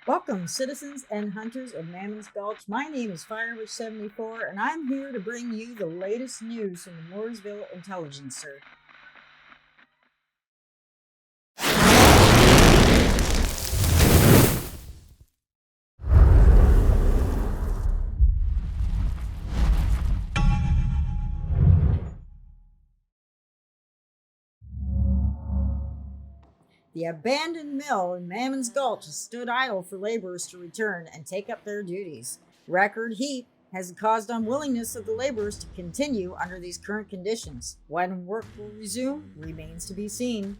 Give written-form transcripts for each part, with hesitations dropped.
Welcome, citizens and hunters of Mammon's Gulch. My name is Firewitch 74, and I'm here to bring you the latest news from the Mooresville Intelligencer. The abandoned mill in Mammon's Gulch has stood idle for laborers to return and take up their duties. Record heat has caused unwillingness of the laborers to continue under these current conditions. When work will resume remains to be seen.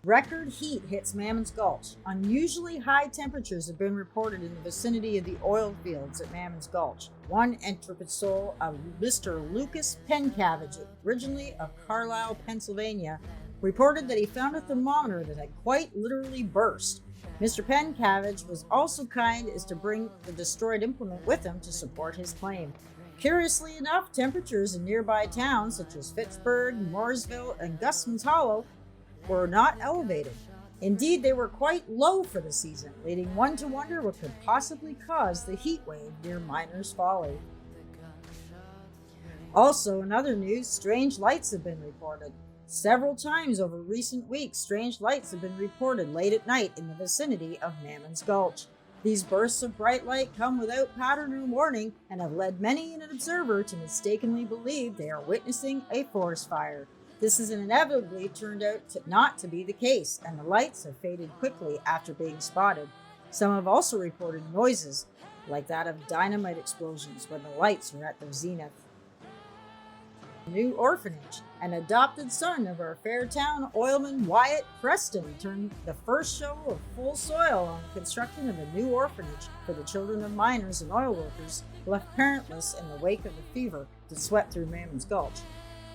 Record heat hits Mammon's Gulch. Unusually high temperatures have been reported in the vicinity of the oil fields at Mammon's Gulch. One intrepid soul, Mr. Lucas Pencavage, originally of Carlisle, Pennsylvania, reported that he found a thermometer that had quite literally burst. Mr. Pencavage was also kind as to bring the destroyed implement with him to support his claim. Curiously enough, temperatures in nearby towns such as Fitchburg, Mooresville, and Gusman's Hollow were not elevated. Indeed, they were quite low for the season, leading one to wonder what could possibly cause the heat wave near Miners Folly. Also, in other news, strange lights have been reported. Several times over recent weeks, strange lights have been reported late at night in the vicinity of Mammon's Gulch. These bursts of bright light come without pattern or warning and have led many an observer to mistakenly believe they are witnessing a forest fire. This has inevitably turned out not to be the case, and the lights have faded quickly after being spotted. Some have also reported noises, like that of dynamite explosions when the lights are at their zenith. New Orphanage. An adopted son of our Fairtown oilman Wyatt Preston turned the first show of full soil on the construction of a new orphanage for the children of miners and oil workers left parentless in the wake of the fever that swept through Mammon's Gulch.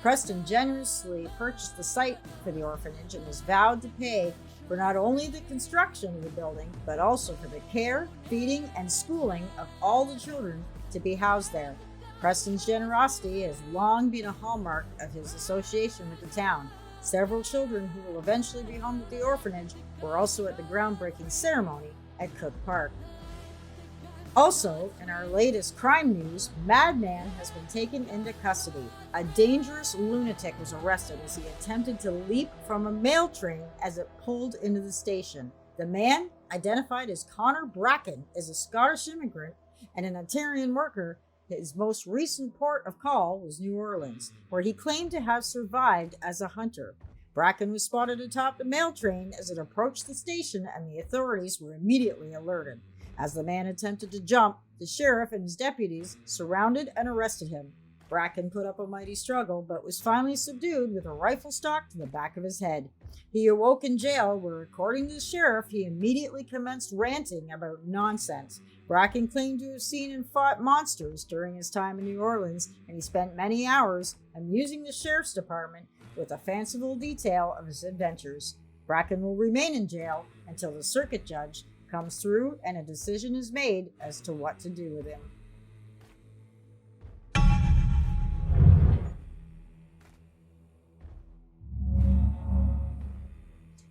Preston generously purchased the site for the orphanage and has vowed to pay for not only the construction of the building, but also for the care, feeding, and schooling of all the children to be housed there. Preston's generosity has long been a hallmark of his association with the town. Several children who will eventually be home at the orphanage were also at the groundbreaking ceremony at Cook Park. Also, in our latest crime news, Madman has been taken into custody. A dangerous lunatic was arrested as he attempted to leap from a mail train as it pulled into the station. The man, identified as Connor Bracken, is a Scottish immigrant and an Ontarian worker. His most recent port of call was New Orleans, where he claimed to have survived as a hunter. Bracken was spotted atop the mail train as it approached the station, and the authorities were immediately alerted. As the man attempted to jump, the sheriff and his deputies surrounded and arrested him. Bracken put up a mighty struggle, but was finally subdued with a rifle stock to the back of his head. He awoke in jail, where, according to the sheriff, he immediately commenced ranting about nonsense. Bracken claimed to have seen and fought monsters during his time in New Orleans, and he spent many hours amusing the sheriff's department with a fanciful detail of his adventures. Bracken will remain in jail until the circuit judge comes through and a decision is made as to what to do with him.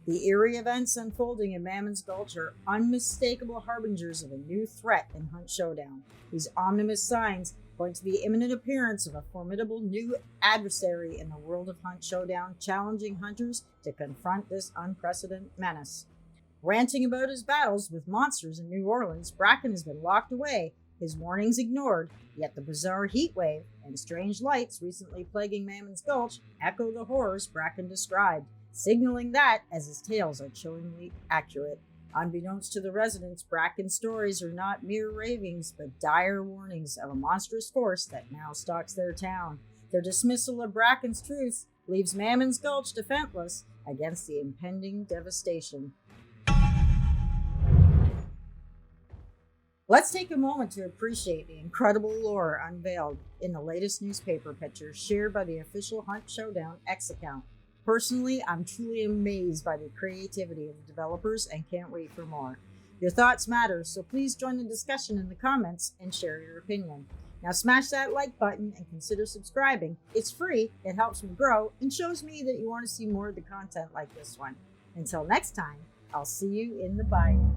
The eerie events unfolding in Mammon's Gulch are unmistakable harbingers of a new threat in Hunt Showdown. These ominous signs point to the imminent appearance of a formidable new adversary in the world of Hunt Showdown, challenging hunters to confront this unprecedented menace. Ranting about his battles with monsters in New Orleans, Bracken has been locked away, his warnings ignored, yet the bizarre heat wave and strange lights recently plaguing Mammon's Gulch echo the horrors Bracken described, signaling that as his tales are chillingly accurate. Unbeknownst to the residents, Bracken's stories are not mere ravings, but dire warnings of a monstrous force that now stalks their town. Their dismissal of Bracken's truths leaves Mammon's Gulch defenseless against the impending devastation. Let's take a moment to appreciate the incredible lore unveiled in the latest newspaper picture shared by the official Hunt Showdown X account. Personally, I'm truly amazed by the creativity of the developers and can't wait for more. Your thoughts matter, so please join the discussion in the comments and share your opinion. Now smash that like button and consider subscribing. It's free, it helps me grow, and shows me that you want to see more of the content like this one. Until next time, I'll see you in the bayou.